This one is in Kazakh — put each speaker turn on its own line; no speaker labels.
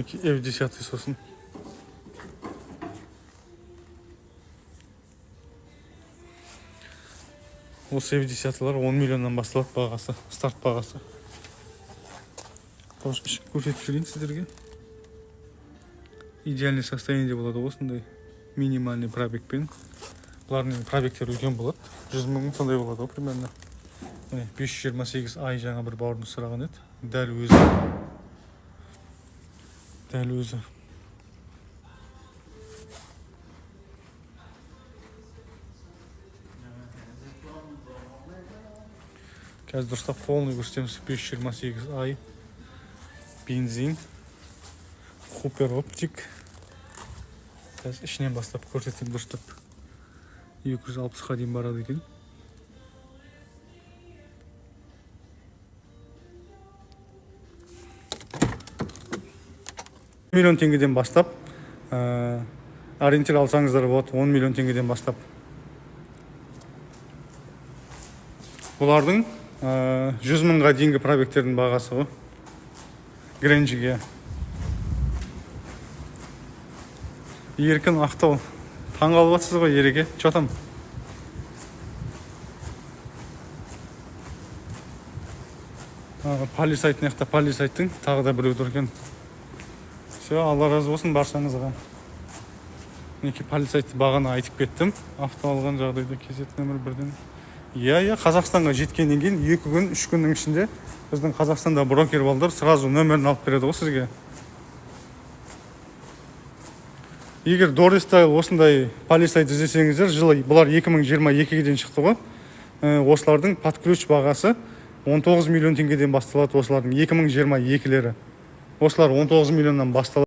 F10 сосын. Осы F10-лар 10 миллионнан басталады бағасы, старт бағасы. Көрсетіп жүрейін сіздерге. Идеальный состояние болады осындай минимальный пробегпен. Бұлардың пробегтер үлкен болады. 100 мың сондай болады примерно. 528 ай жаңа бір бауырымыз сұраған еді. Дәл өзі. Қазір дұрыстап полный көрсетеміз. 528 ай. Бензин. Хупер оптик. Қазір ішінен бастап көрсетем дұрыстап. 260-қа дейін барады екен. Миллион теңгеден бастап ориентир алсаңыздар болады. 10 миллион теңгеден бастап. Бұлардың 100 мыңға дейінгі пробегтердің бағасы ғой. Гренжиге. Еркін Ақтау. Таң қалып жатсыз ғой ереке. Чотам. Полисайттың тағы да біреу тұр екен. Все, Алла разы болсын баршаңызға. Неке полисайтты бағана айтып кеттім. Авто алған жағдайда кезет нөмір 1-ден. Иә, Қазақстанға жеткеннен кейін 2 күн, 3 күннің ішінде біздің Қазақстанда брокер балдар сразу нөмірін алып береді ғой сізге. Егер Дорестайл осындай полисайт іздесеңіздер, жылы бұлар 2022-ден шықты ғой. Осылардың под ключ бағасы 19 миллион теңгеден басталады осылардың 2022-лері. Осылар 19 миллионнан басталады.